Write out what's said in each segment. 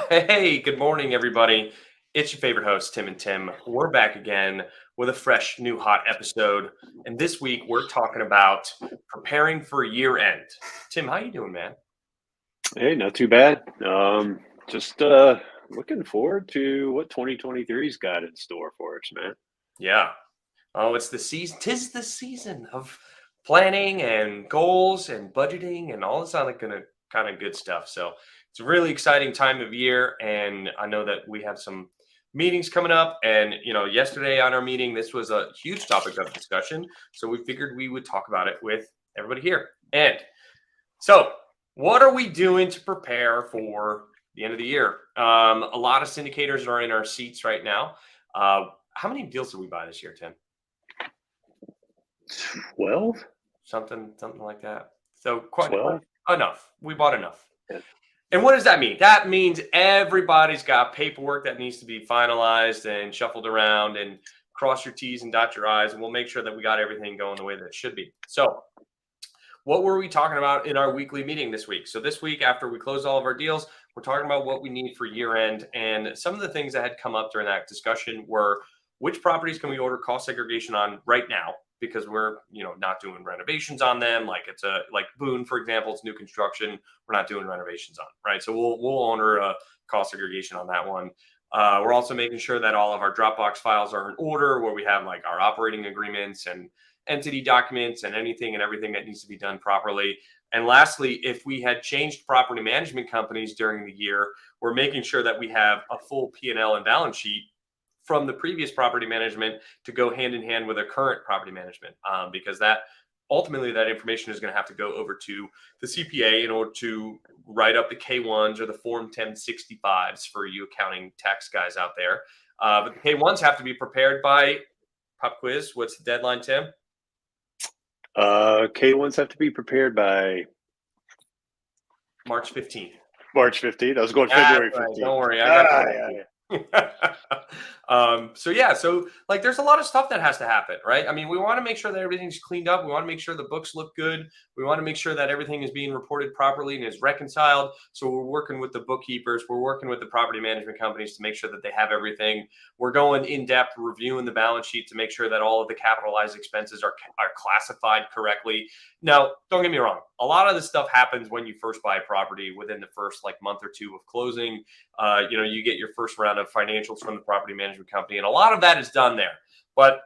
Hey, good morning, everybody. It's your favorite host, Tim and Tim. We're back again with a fresh, new, hot episode. And this week, we're talking about preparing for year end. Tim, how you doing, man? Hey, not too bad. Just looking forward to what 2023's got in store for us, man. Yeah. Oh, it's the season. Tis the season of planning and goals and budgeting and all this other kind of good stuff. So it's a really exciting time of year, and I know that we have some meetings coming up. And yesterday on our meeting, this was a huge topic of discussion. So we figured we would talk about it with everybody here. And so, what are we doing to prepare for the end of the year? A lot of syndicators are in our seats right now. How many deals did we buy this year, Tim? 12? Something like that. So quite 12? enough. We bought enough. Yeah. And what does that mean? That means everybody's got paperwork that needs to be finalized and shuffled around, and cross your T's and dot your I's, and we'll make sure that we got everything going the way that it should be. So what were we talking about in our weekly meeting this week? So this week, after we close all of our deals, we're talking about what we need for year end. And some of the things that had come up during that discussion were, which properties can we order cost segregation on right now? Because we're not doing renovations on them. Like like Boone, for example, it's new construction. We're not doing renovations on, right? So we'll honor a cost segregation on that one. We're also making sure that all of our Dropbox files are in order, where we have like our operating agreements and entity documents and anything and everything that needs to be done properly. And lastly, if we had changed property management companies during the year, we're making sure that we have a full P&L and balance sheet from the previous property management to go hand in hand with a current property management, because that ultimately that information is going to have to go over to the CPA in order to write up the K1s or the Form 1065s for you accounting tax guys out there. But the K1s have to be prepared by pop quiz. What's the deadline, Tim? K1s have to be prepared by March 15th. March 15th. I was going That's February right. 15th. Don't worry, I got Ah, that. yeah, yeah. So like there's a lot of stuff that has to happen, right? I mean, we want to make sure that everything's cleaned up. We want to make sure the books look good. We want to make sure that everything is being reported properly and is reconciled. So we're working with the bookkeepers, we're working with the property management companies to make sure that they have everything. We're going in depth, reviewing the balance sheet to make sure that all of the capitalized expenses are classified correctly. Now, don't get me wrong. A lot of this stuff happens when you first buy a property within the first like month or two of closing. You get your first round of financials from the property management company, and a lot of that is done there. But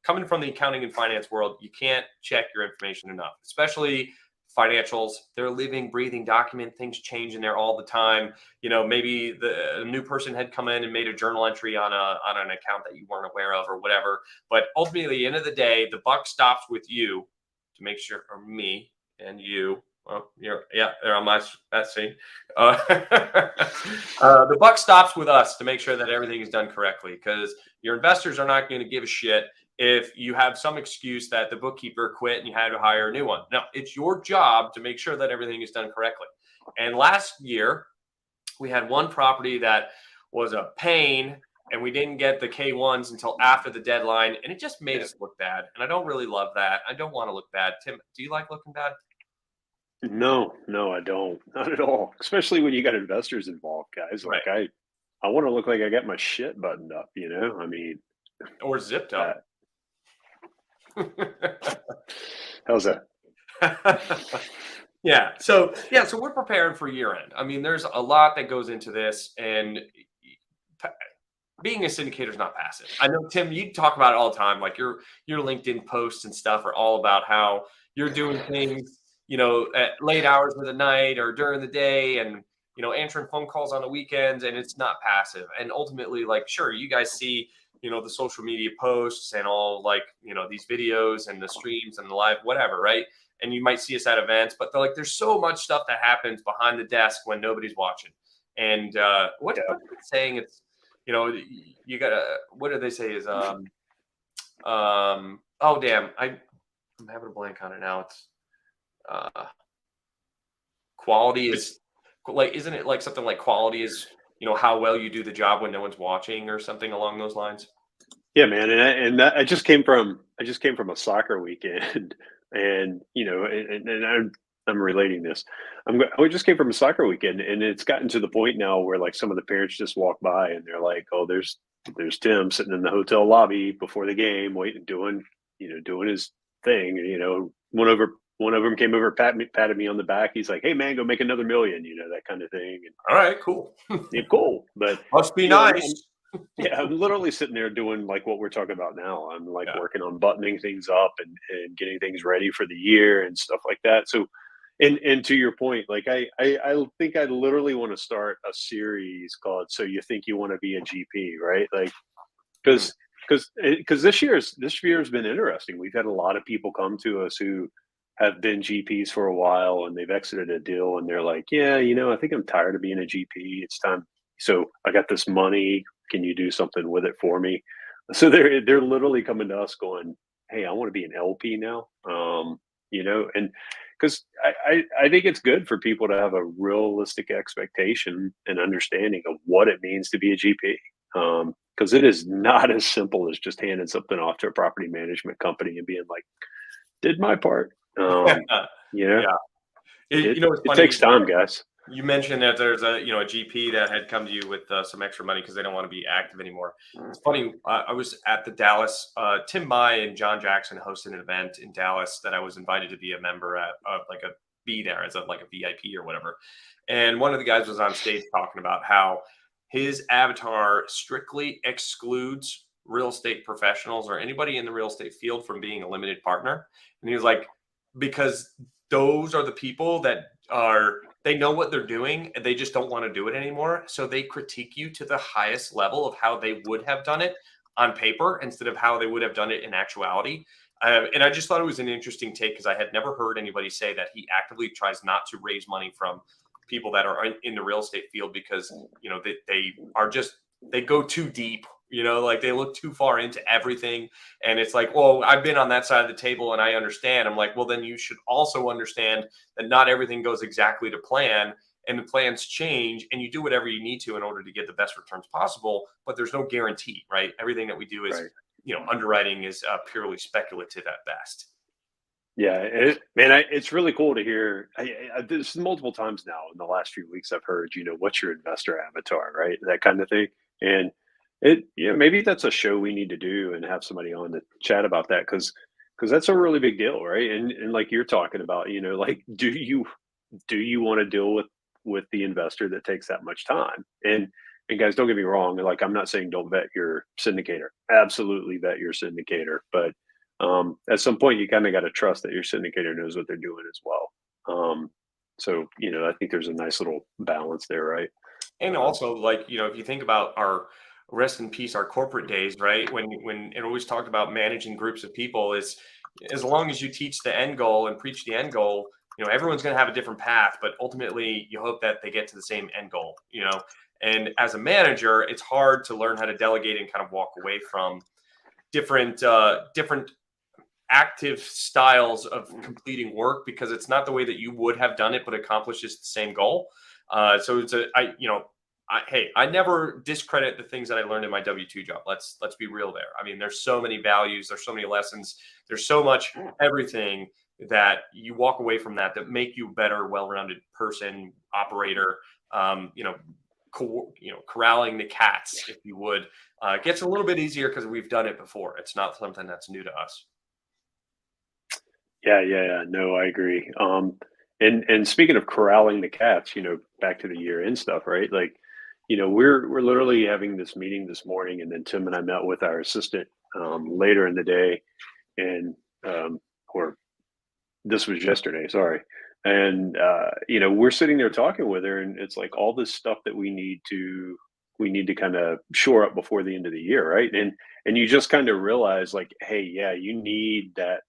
coming from the accounting and finance world, you can't check your information enough, especially financials. They're a living, breathing document. Things change in there all the time. Maybe a new person had come in and made a journal entry on an account that you weren't aware of or whatever. But ultimately, at the end of the day, the buck stops with you to make sure, or me and you. Well, they're on my scene. The buck stops with us to make sure that everything is done correctly, because your investors are not going to give a shit if you have some excuse that the bookkeeper quit and you had to hire a new one. No, it's your job to make sure that everything is done correctly. And last year, we had one property that was a pain, and we didn't get the K1s until after the deadline, and it just made us look bad. And I don't really love that. I don't want to look bad. Tim, do you like looking bad? No, I don't. Not at all. Especially when you got investors involved, guys. Right. Like I want to look like I got my shit buttoned up, you know? I mean, Or zipped uh, up. how's that? So we're preparing for year end. I mean, there's a lot that goes into this, and being a syndicator is not passive. I know, Tim, you talk about it all the time. Like your LinkedIn posts and stuff are all about how you're doing things, at late hours of the night or during the day, and answering phone calls on the weekends, and it's not passive. And ultimately, like, sure, you guys see, the social media posts and all, like, these videos and the streams and the live, whatever, right? And you might see us at events, but there's so much stuff that happens behind the desk when nobody's watching. And what's saying, it's you gotta, what do they say is oh damn, I'm having a blank on it now. It's uh quality is, like, isn't it like something like quality is how well you do the job when no one's watching, or something along those lines? Yeah, man, I just came from a soccer weekend, and and I'm relating this. We just came from a soccer weekend, and it's gotten to the point now where like some of the parents just walk by and they're like, "Oh, there's Tim sitting in the hotel lobby before the game, waiting, doing his thing." And, one of them came over, patted me on the back. He's like, "Hey, man, go make another million," that kind of thing. And All right, cool. yeah, cool. But Must be you know, nice. yeah, I'm literally sitting there doing like what we're talking about now. I'm like Yeah. working on buttoning things up and getting things ready for the year and stuff like that. So, and to your point, like I think I literally want to start a series called "So You Think You Want to Be a GP," right? Like Mm. because this year's been interesting. We've had a lot of people come to us who have been GPs for a while and they've exited a deal and they're like, yeah, I think I'm tired of being a GP. It's time. So I got this money. Can you do something with it for me? So they're literally coming to us going, hey, I want to be an LP now. And because I think it's good for people to have a realistic expectation and understanding of what it means to be a GP. Because it is not as simple as just handing something off to a property management company and being like, did my part. You know, Yeah. it It's it funny. takes time, guys. You mentioned that there's a GP that had come to you with some extra money because they don't want to be active anymore. It's funny. I was at the Dallas. Tim Mai and John Jackson hosted an event in Dallas that I was invited to be a member at, like a be there as like a VIP or whatever. And one of the guys was on stage talking about how his avatar strictly excludes real estate professionals or anybody in the real estate field from being a limited partner. And he was like, because those are the people that are they know what they're doing and they just don't want to do it anymore. So they critique you to the highest level of how they would have done it on paper instead of how they would have done it in actuality. And I just thought it was an interesting take because I had never heard anybody say that he actively tries not to raise money from people that are in the real estate field because they are just they go too deep. Like they look too far into everything. And it's like, well, I've been on that side of the table and I understand. I'm like, well, then you should also understand that not everything goes exactly to plan and the plans change and you do whatever you need to in order to get the best returns possible. But there's no guarantee, right? Everything that we do is, Right. underwriting is purely speculative at best. Yeah, it's really cool to hear. This multiple times now in the last few weeks. I've heard, what's your investor avatar, right? That kind of thing. And maybe that's a show we need to do and have somebody on to chat about that because that's a really big deal, right? And like you're talking about, like do you want to deal with the investor that takes that much time? And guys, don't get me wrong. Like I'm not saying don't vet your syndicator. Absolutely vet your syndicator, but at some point you kind of got to trust that your syndicator knows what they're doing as well. So I think there's a nice little balance there, right? And Um, also, like, if you think about our rest in peace, our corporate days, right? When it always talked about managing groups of people is as long as you teach the end goal and preach the end goal, everyone's going to have a different path, but ultimately you hope that they get to the same end goal. And as a manager, it's hard to learn how to delegate and kind of walk away from different active styles of completing work because it's not the way that you would have done it, but accomplishes the same goal. So it's hey, I never discredit the things that I learned in my W-2 job. Let's be real there. I mean, there's so many values, there's so many lessons, there's so much everything that you walk away from that make you a better, well-rounded person, operator. Corralling the cats, if you would, gets a little bit easier because we've done it before. It's not something that's new to us. yeah. No, I agree. And speaking of corralling the cats, back to the year end stuff, right? Like, we're literally having this meeting this morning, and then Tim and I met with our assistant later in the day, and or this was yesterday, sorry. And we're sitting there talking with her, and it's like all this stuff that we need to kind of shore up before the end of the year, right? And you just kind of realize like, hey, yeah, you need that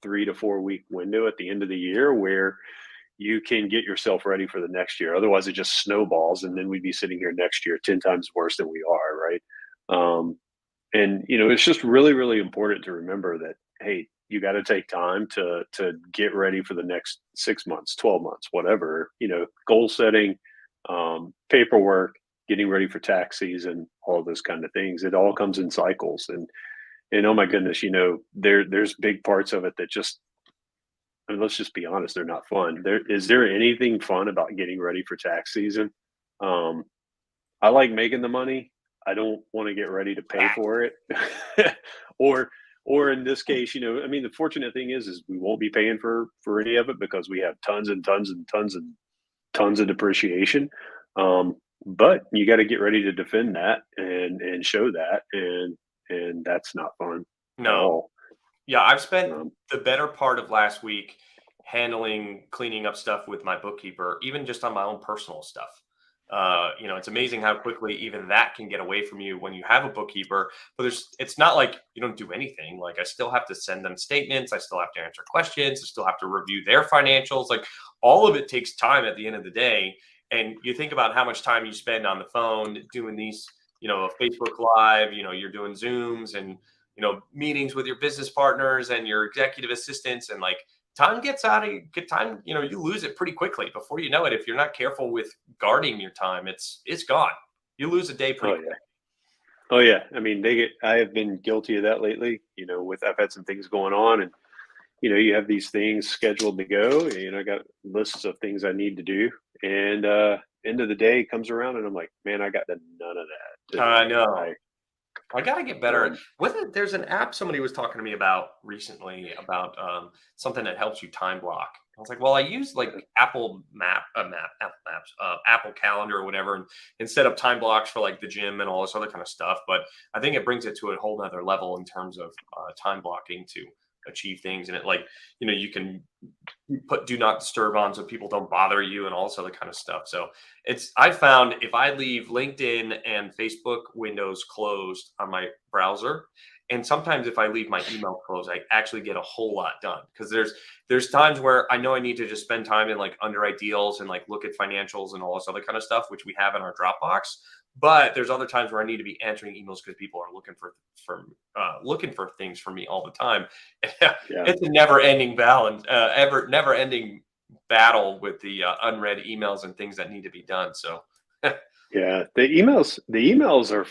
3 to 4 week window at the end of the year where you can get yourself ready for the next year. Otherwise, it just snowballs, and then we'd be sitting here next year 10 times worse than we are, right? Um, and it's just really, really important to remember that hey, you got to take time to get ready for the next 6 months, 12 months, whatever. Goal setting, paperwork, getting ready for tax season, all those kind of things. It all comes in cycles, and oh my goodness, there's big parts of it that just I mean, let's just be honest, they're not fun. Is there anything fun about getting ready for tax season? Um, I like making the money. I don't want to get ready to pay for it. or or in this case, I mean, the fortunate thing is we won't be paying for any of it because we have tons and tons and tons and tons of depreciation. But you got to get ready to defend that and show that, and that's not fun at No. all. Yeah, I've spent Um, the better part of last week handling cleaning up stuff with my bookkeeper, even just on my own personal stuff. It's amazing how quickly even that can get away from you when you have a bookkeeper. But it's not like you don't do anything. Like I still have to send them statements. I still have to answer questions. I still have to review their financials. Like all of it takes time at the end of the day. And you think about how much time you spend on the phone doing these, a Facebook Live. You're doing Zooms and meetings with your business partners and your executive assistants, and like time gets out of get time, you lose it pretty quickly. Before you know it, if you're not careful with guarding your time, it's gone. You lose a day oh pretty quick. yeah, oh yeah. I mean, I have been guilty of that lately. With I've had some things going on, and you have these things scheduled to go. I got lists of things I need to do, and end of the day comes around, and I'm like, man, I got none of that I today. know. I got to get better. Um, There's an app somebody was talking to me about recently about something that helps you time block. I was like, well, I use like Apple Maps, Apple Calendar or whatever, and instead of time blocks for like the gym and all this other kind of stuff. But I think it brings it to a whole nother level in terms of time blocking to achieve things. And it like, you can put do not disturb on so people don't bother you and all this other kind of stuff. So I found if I leave LinkedIn and Facebook windows closed on my browser, and sometimes if I leave my email closed, I actually get a whole lot done because there's times where I know I need to just spend time in like underwrite deals and like look at financials and all this other kind of stuff, which we have in our Dropbox. But there's other times where I need to be answering emails because people are looking for things from me all the time. yeah, It's a never-ending balance, never-ending battle with the unread emails and things that need to be done. So, yeah. The emails are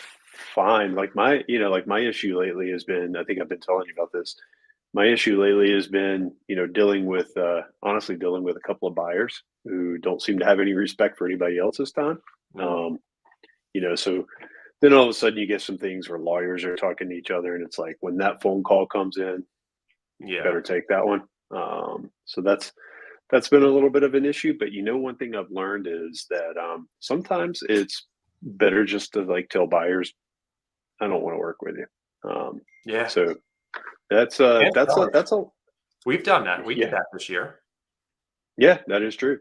fine. Like my issue lately has been. I think I've been telling you about this. My issue lately has been, honestly, dealing with a couple of buyers who don't seem to have any respect for anybody else's time. mm, Um, so then all of a sudden you get some things where lawyers are talking to each other, and it's like when that phone call comes in, yeah. better take that one. So that's been a little bit of an issue. But one thing I've learned is that sometimes it's better just to like tell buyers, I don't want to work with you. Yeah. So that's uh And that's a sellers. that's a We've done that. We did yeah, that this year. yeah, that is true.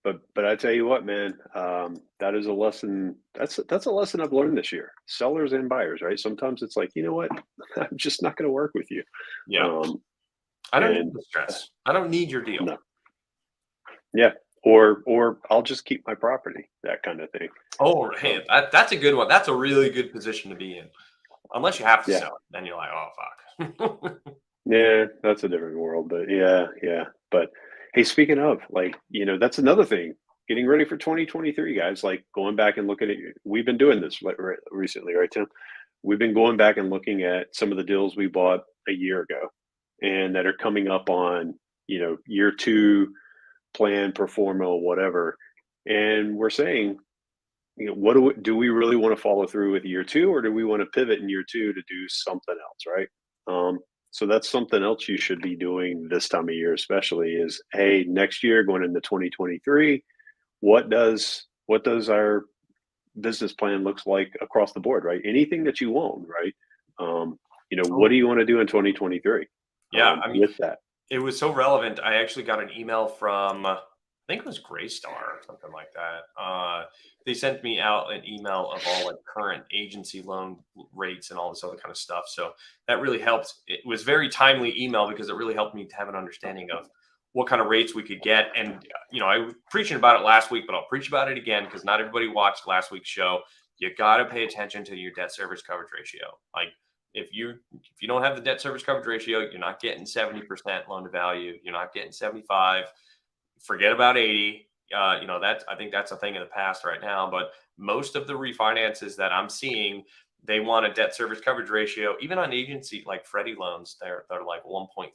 But I tell you what, man, that is a lesson. That's a lesson I've learned this year. Sellers and buyers, right? Sometimes it's like, you know what, I'm just not going to work with you. Yeah. Um, I don't need and the stress. I don't need your deal. no, yeah, or I'll just keep my property, that kind of thing. Oh, Um, hey, that's a good one. That's a really good position to be in. Unless you have to yeah, sell it, then you're like, oh fuck. yeah, that's a different world. But yeah, yeah. But hey, speaking of, like, that's another thing. Getting ready for 2023, guys. Like going back and looking at, we've been doing this like recently, right, Tim? We've been going back and looking at some of the deals we bought a year ago and that are coming up on, year two plan, performa, whatever. And we're saying, what do we really want to follow through with year two, or do we want to pivot in year two to do something else, right? So that's something else you should be doing this time of year, especially is, hey, next year going into 2023, what does our business plan looks like across the board, right? Anything that you own, right? What do Oh, you want to do in 2023 yeah. I mean, with that? it was so relevant. I actually got an email from, I think it was Graystar or something like that. They sent me out an email of all like current agency loan rates and all this other kind of stuff. So that really helped. It was very timely email because it really helped me to have an understanding of what kind of rates we could get. And I was preaching about it last week, but I'll preach about it again because not everybody watched last week's show. You got to pay attention to your debt service coverage ratio. Like if you don't have the debt service coverage ratio, you're not getting 70% loan to value. You're not getting 75. Forget about 80. I think that's a thing of the past right now. But most of the refinances that I'm seeing, they want a debt service coverage ratio, even on agency like Freddie loans, they're like 1.35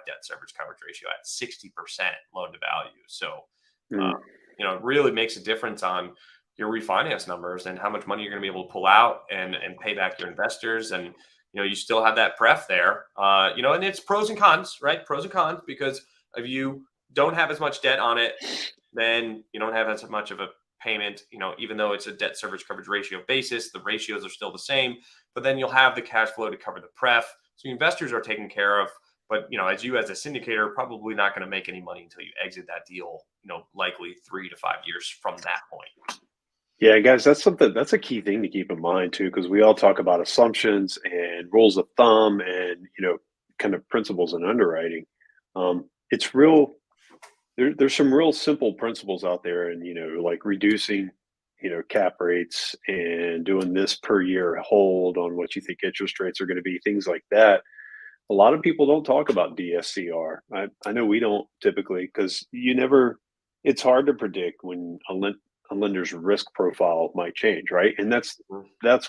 debt service coverage ratio at 60% loan to value. So, Mm. it really makes a difference on your refinance numbers and how much money you're going to be able to pull out and pay back your investors. And, you still have that pref there, and it's pros and cons, right? Pros and cons, because if you don't have as much debt on it, then you don't have as much of a payment, even though it's a debt service coverage ratio basis, the ratios are still the same, but then you'll have the cash flow to cover the pref. So investors are taken care of. But, as you as a syndicator, probably not going to make any money until you exit that deal, likely 3 to 5 years from that point. Yeah, guys, that's a key thing to keep in mind too, because we all talk about assumptions and rules of thumb and kind of principles in underwriting. It's real. There's some real simple principles out there, and like reducing cap rates and doing this per year hold on what you think interest rates are going to be, things like that. A lot of people don't talk about DSCR. I know we don't typically, because it's hard to predict when a lender's risk profile might change, right? And that's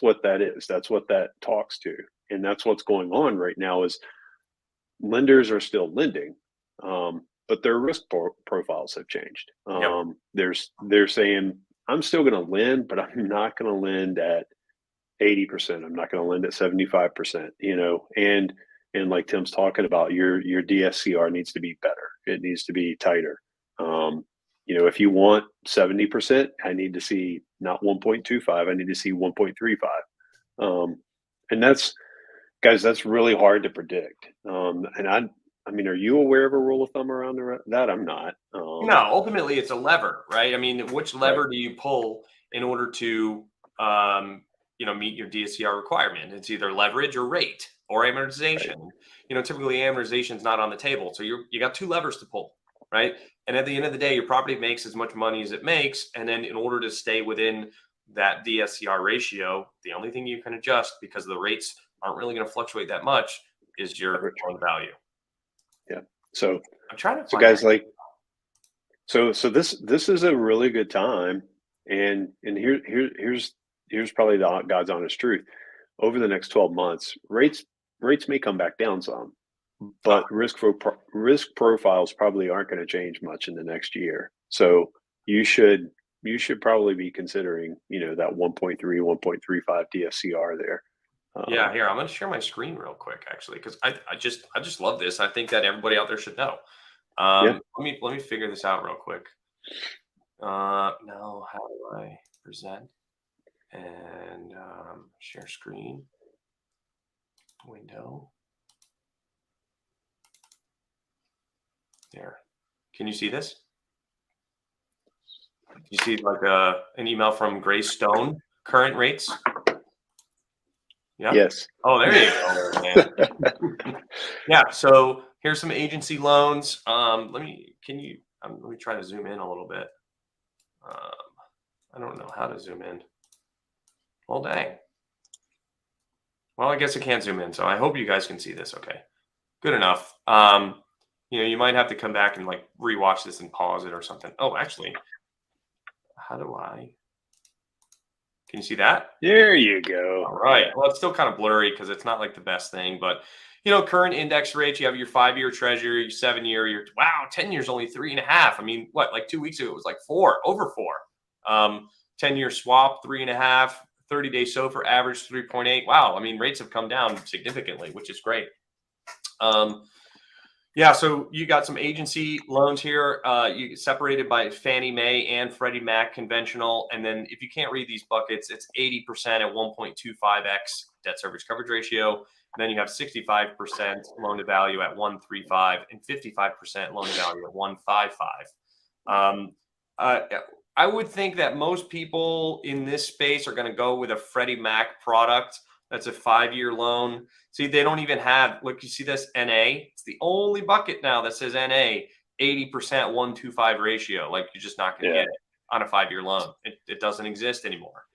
what that is. That's what that talks to. And that's what's going on right now is lenders are still lending, but their risk profiles have changed. Yep. They're saying, I'm still going to lend, but I'm not going to lend at 80%. I'm not going to lend at 75%, and like Tim's talking about, your DSCR needs to be better. It needs to be tighter. If you want 70%, I need to see not 1.25, I need to see 1.35. And that's really hard to predict. And I mean, are you aware of a rule of thumb around that? I'm not. No, ultimately it's a lever, right? I mean, which lever Right. do you pull in order to, meet your DSCR requirement? It's either leverage or rate or amortization. Right. Typically amortization is not on the table. So you got two levers to pull, right? And at the end of the day, your property makes as much money as it makes. And then in order to stay within that DSCR ratio, the only thing you can adjust, because the rates aren't really going to fluctuate that much, is your Leverage. loan value. Yeah. So I'm trying to so find guys, that. like, so this is a really good time, and here's probably the God's honest truth. Over the next 12 months, rates may come back down some, but risk profiles probably aren't going to change much in the next year. So you should probably be considering that 1.3, 1.35 DSCR there. Yeah, here, I'm going to share my screen real quick, actually, because I just love this. I think that everybody out there should know. Yeah. Let me figure this out real quick. Now, how do I present and share screen window? There. Can you see this? You see like an email from Grace Stone, current rates? Yeah. Yes. Oh, there you go, man. Yeah. So here's some agency loans. Let me try to zoom in a little bit. I don't know how to zoom in. Well, dang. Well, I guess I can't zoom in, so I hope you guys can see this. Okay, good enough. You might have to come back and like rewatch this and pause it or something. Oh, actually, how do I? Can you see that? There you go. All right. Well, it's still kind of blurry because it's not like the best thing, but current index rates, you have your 5-year treasury, your 7-year, your 10 years only 3.5. I mean, what, like 2 weeks ago, it was like 4, over 4. 10-year swap, 3.5, 30-day SOFR average 3.8. Wow. I mean, rates have come down significantly, which is great. Yeah, so you got some agency loans here. You separated by Fannie Mae and Freddie Mac conventional. And then if you can't read these buckets, it's 80% at 1.25x debt service coverage ratio. And then you have 65% loan to value at 135 and 55% loan to value at 155. I would think that most people in this space are going to go with a Freddie Mac product. That's a 5-year loan. See, they don't even have, look, you see this NA? It's the only bucket now that says NA, 80% 125 ratio. Like, you're just not going to get it on a 5-year loan. It doesn't exist anymore.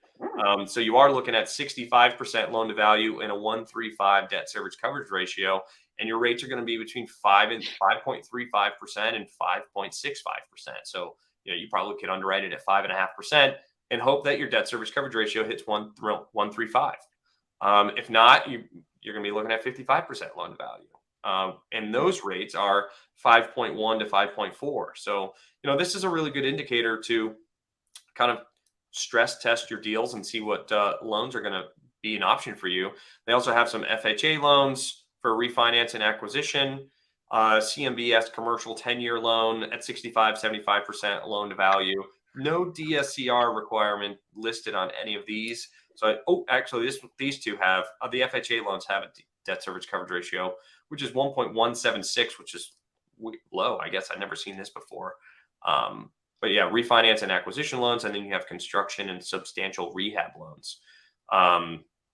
So you are looking at 65% loan to value and a 135 debt service coverage ratio. And your rates are going to be between 5.35% and 5.65%. So, you probably could underwrite it at 5.5% and hope that your debt service coverage ratio hits 135. If not, you're going to be looking at 55% loan to value. And those rates are 5.1 to 5.4. So, this is a really good indicator to kind of stress test your deals and see what loans are going to be an option for you. They also have some FHA loans for refinance and acquisition, CMBS commercial 10-year loan at 65-75% loan to value. No DSCR requirement listed on any of these. So, actually, these two have the FHA loans have a debt service coverage ratio, which is 1.176, which is low. I guess I've never seen this before. But yeah, refinance and acquisition loans, and then you have construction and substantial rehab loans.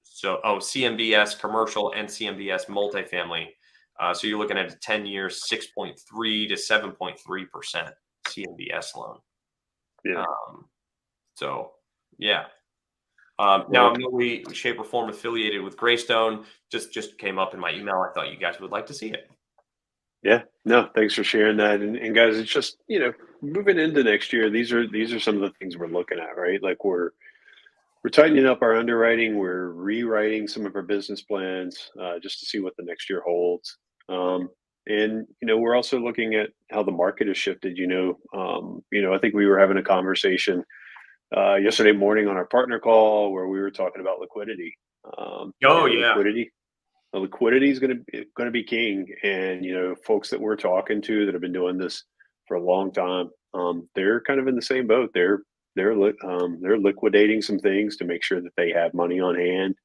CMBS commercial and CMBS multifamily. So you're looking at a 10-year 6.3 to 7.3% CMBS loan. Yeah. Now I'm no way, shape, or form affiliated with Greystone. Just came up in my email. I thought you guys would like to see it. Yeah, no, thanks for sharing that. And guys, it's just, moving into next year, these are some of the things we're looking at, right? Like we're tightening up our underwriting, we're rewriting some of our business plans just to see what the next year holds. And we're also looking at how the market has shifted. I think we were having a conversation yesterday morning on our partner call where we were talking about liquidity. Yeah. Liquidity is going to be king, and folks that we're talking to that have been doing this for a long time, they're kind of in the same boat. They're liquidating some things to make sure that they have money on hand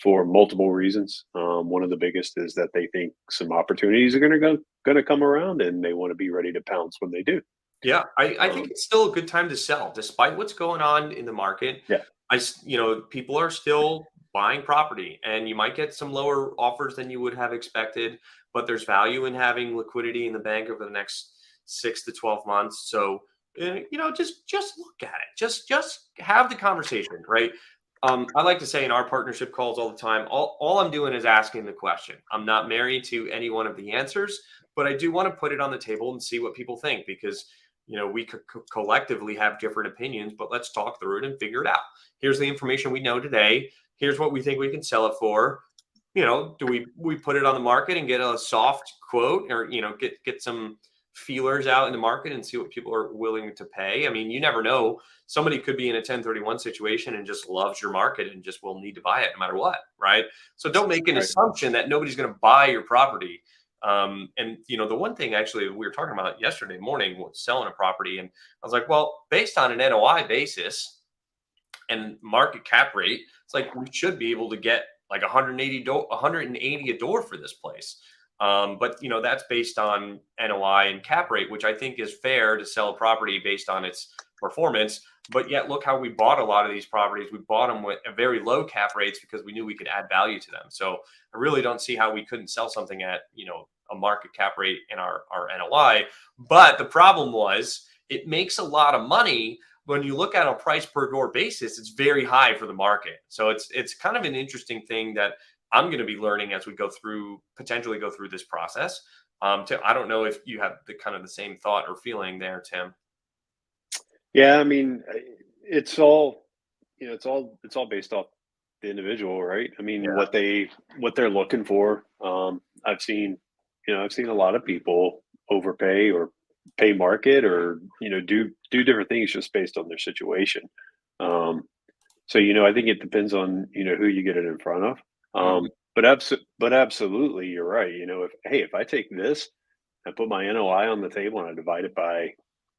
for multiple reasons. One of the biggest is that they think some opportunities are going to come around, and they want to be ready to pounce when they do. Yeah, I think it's still a good time to sell, despite what's going on in the market. Yeah. People are still buying property, and you might get some lower offers than you would have expected, but there's value in having liquidity in the bank over the next 6 to 12 months. So, just look at it. Just have the conversation, right? I like to say in our partnership calls all the time, all I'm doing is asking the question. I'm not married to any one of the answers, but I do want to put it on the table and see what people think, because we could collectively have different opinions, but let's talk through it and figure it out. Here's the information we know today. Here's what we think we can sell it for. Do we put it on the market and get a soft quote, or get some feelers out in the market and see what people are willing to pay? I mean, you never know. Somebody could be in a 1031 situation and just loves your market and just will need to buy it no matter what, right? So don't make an assumption that nobody's going to buy your property. The one thing actually we were talking about yesterday morning was selling a property, and I was like, well, based on an NOI basis and market cap rate, it's like we should be able to get like 180 a door for this place. But that's based on NOI and cap rate, which I think is fair to sell a property based on its performance. But yet, look how we bought a lot of these properties. We bought them with a very low cap rates because we knew we could add value to them. So I really don't see how we couldn't sell something at a market cap rate in our NOI. But the problem was it makes a lot of money. When you look at a price per door basis, it's very high for the market. So it's kind of an interesting thing that I'm going to be learning as we potentially go through this process. Tim, I don't know if you have the same thought or feeling there, Tim. Yeah, I mean, it's all based off the individual, right? I mean, Yeah. what they're looking for. I've seen a lot of people overpay or pay market, or do different things just based on their situation. So I think it depends on who you get it in front of. But absolutely, you're right. If I take this, I put my NOI on the table and I divide it by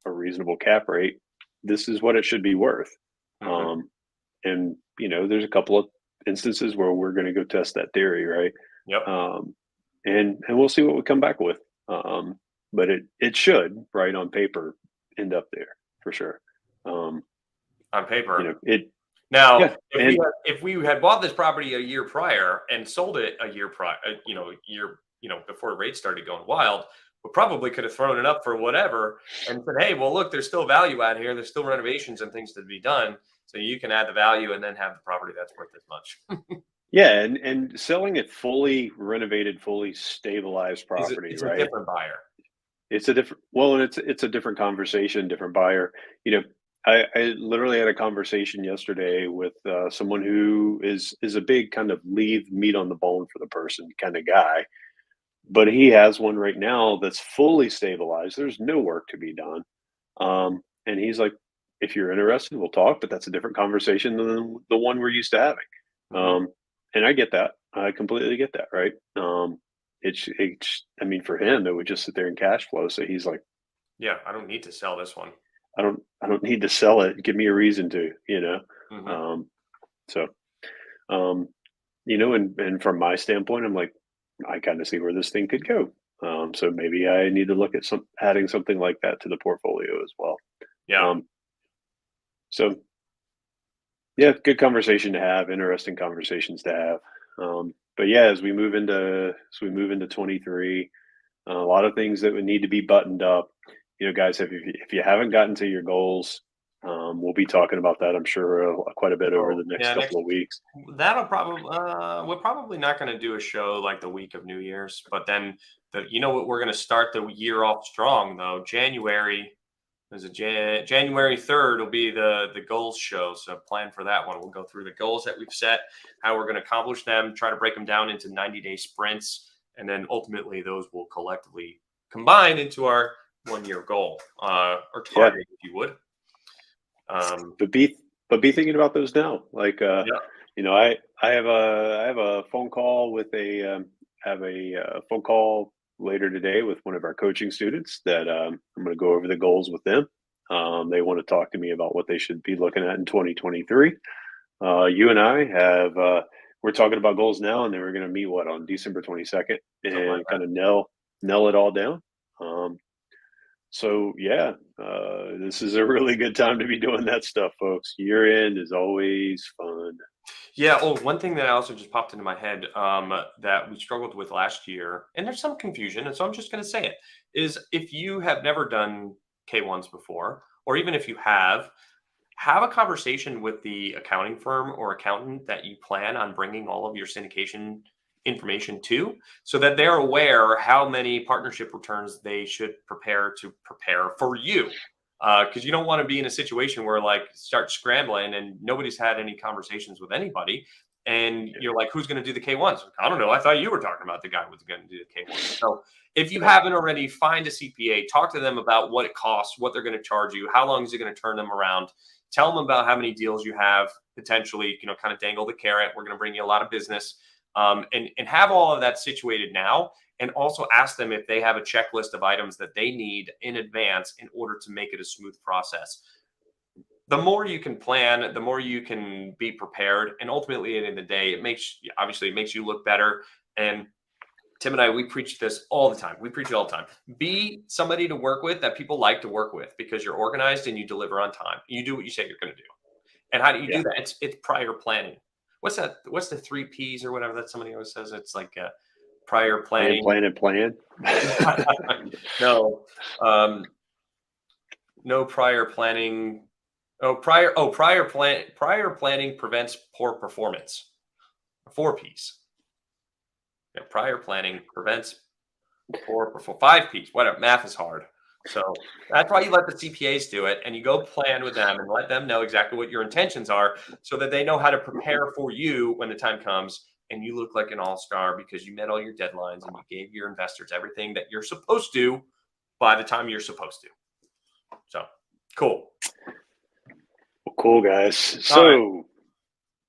a reasonable cap rate, this is what it should be worth. And there's a couple of instances where we're going to go test that theory, right? Yep. And we'll see what we come back with. But it should, right, on paper, end up there for sure. On paper, Now, yeah, if we had bought this property a year prior and sold it a year prior, before rates started going wild, we probably could have thrown it up for whatever and said, hey, well, look, there's still value out here. There's still renovations and things to be done. So you can add the value and then have the property that's worth as much. Yeah, and selling a fully renovated, fully stabilized property, it's right? a different buyer. It's a different, well, and it's a different conversation, different buyer. I literally had a conversation yesterday with someone who is a big kind of leave meat on the bone for the person kind of guy, but he has one right now that's fully stabilized. There's no work to be done, and he's like, "If you're interested, we'll talk." But that's a different conversation than the one we're used to having. Hmm. And I get that. I completely get that. Right? It's. I mean, for him, it would just sit there in cash flow. So he's like, Yeah, I don't need to sell this one. I don't need to sell it. Give me a reason to, you know. Hmm. Um, so, um, and from my standpoint, I'm like, I kind of see where this thing could go. So maybe I need to look at adding something like that to the portfolio as well. Yeah. Um, so yeah, good conversation to have, interesting conversations to have. But yeah, as we move into 23, a lot of things that would need to be buttoned up. Guys, if you haven't gotten to your goals, we'll be talking about that, I'm sure, quite a bit over Oh, the next yeah. couple of weeks. That'll probably we're probably not going to do a show like the week of New Year's, but then what, we're going to start the year off strong though. January 3rd will be the goals show. So plan for that one. We'll go through the goals that we've set, how we're going to accomplish them, try to break them down into 90-day sprints, and then ultimately those will collectively combine into our 1 year goal, or Yeah, target, if you would. Um, but be thinking about those now. Like, yeah. I have a phone call with a have a phone call later today with one of our coaching students that I'm going to go over the goals with them. They want to talk to me about what they should be looking at in 2023. You and I have we're talking about goals now, and then we're going to meet on December 22nd Something like and that. kind of nail it all down. So yeah, this is a really good time to be doing that stuff, folks. Year end is always fun. Yeah. Oh, one thing that also just popped into my head, that we struggled with last year, and there's some confusion, and so I'm just going to say it, is if you have never done K1s before, or even if you have a conversation with the accounting firm or accountant that you plan on bringing all of your syndication information to, so that they're aware how many partnership returns they should prepare for you. Because you don't want to be in a situation where like start scrambling and nobody's had any conversations with anybody, and Yeah, you're like, who's going to do the K1s? I don't know. I thought you were talking about the guy who's going to do the K1s. So if you yeah, haven't already, find a CPA, talk to them about what it costs, what they're going to charge you, how long is it going to turn them around. Tell them about how many deals you have potentially, kind of dangle the carrot. We're going to bring you a lot of business, and have all of that situated now. And also ask them if they have a checklist of items that they need in advance in order to make it a smooth process. The more you can plan, the more you can be prepared. And ultimately, at the end of the day, it makes you look better. And Tim and I, we preach this all the time. We preach it all the time. Be somebody to work with that people like to work with, because you're organized and you deliver on time. You do what you say you're going to do. And how do you yeah. do that? It's prior planning. What's that? What's the 3 Ps or whatever that somebody always says? It's like prior Plan, planning. plan, and plan. No, no prior planning. Prior planning prevents poor performance. 4 Ps. Yeah, prior planning prevents poor performance. 5 Ps. Whatever. Math is hard. So that's why you let the CPAs do it, and you go plan with them and let them know exactly what your intentions are, so that they know how to prepare for you when the time comes, and you look like an all-star because you met all your deadlines and you gave your investors everything that you're supposed to by the time you're supposed to. So cool. Well, cool, guys. All right. So,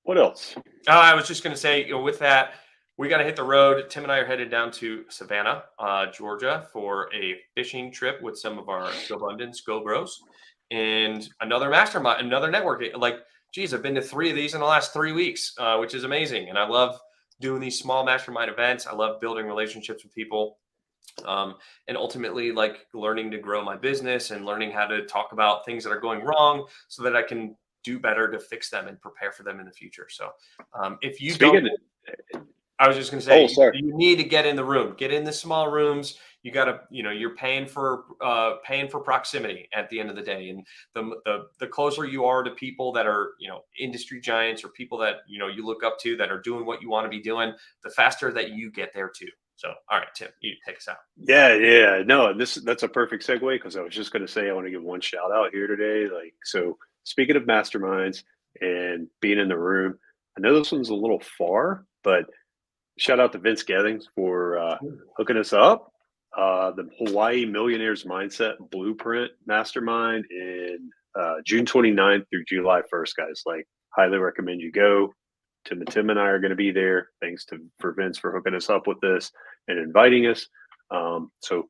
what else? I was just going to say, with that, we got to hit the road. Tim and I are headed down to Savannah, Georgia, for a fishing trip with some of our Go Abundance Go Bros, and another mastermind, another networking. Like, geez, I've been to 3 of these in the last 3 weeks, which is amazing. And I love doing these small mastermind events. I love building relationships with people, and ultimately, like, learning to grow my business and learning how to talk about things that are going wrong, so that I can do better to fix them and prepare for them in the future. So, if you don't, Speaking I was just going to oh, say, sorry. you need to get in the room, get in the small rooms. You got to, you're paying for proximity at the end of the day. And the closer you are to people that are, industry giants, or people that, you look up to, that are doing what you want to be doing, the faster that you get there too. So, all right, Tim, you take us out. Yeah. No, that's a perfect segue because I was just going to say I want to give one shout out here today. Like, so speaking of masterminds and being in the room, I know this one's a little far, but shout out to Vince Gethings for hooking us up. The Hawaii Millionaires Mindset Blueprint Mastermind in June 29th through July 1st, guys. Like, highly recommend you go. Tim and I are going to be there. Thanks for Vince for hooking us up with this and inviting us. So,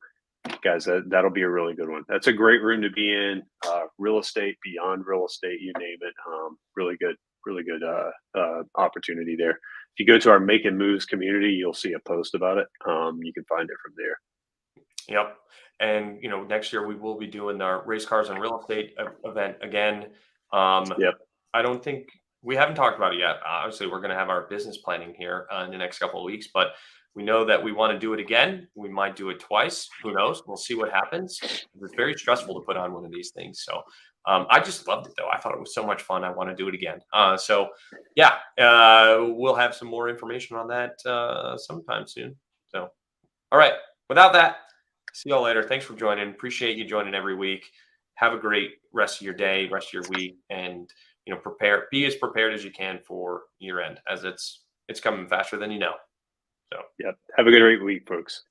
guys, that'll be a really good one. That's a great room to be in. Real estate, beyond real estate, you name it. Really good opportunity there. If you go to our Making Moves community, you'll see a post about it. You can find it from there. Yep. And next year we will be doing our race cars and real estate event again. Yep. I don't think we haven't talked about it yet. Obviously, we're going to have our business planning here in the next couple of weeks, but we know that we want to do it again. We might do it twice. Who knows? We'll see what happens. It's very stressful to put on one of these things. So I just loved it, though. I thought it was so much fun. I want to do it again. So yeah, we'll have some more information on that sometime soon. So, all right. Without that, see y'all later. Thanks for joining. Appreciate you joining every week. Have a great rest of your day, rest of your week, and be as prepared as you can for year end, as it's coming faster than you know. So, yep. Have a great week, folks.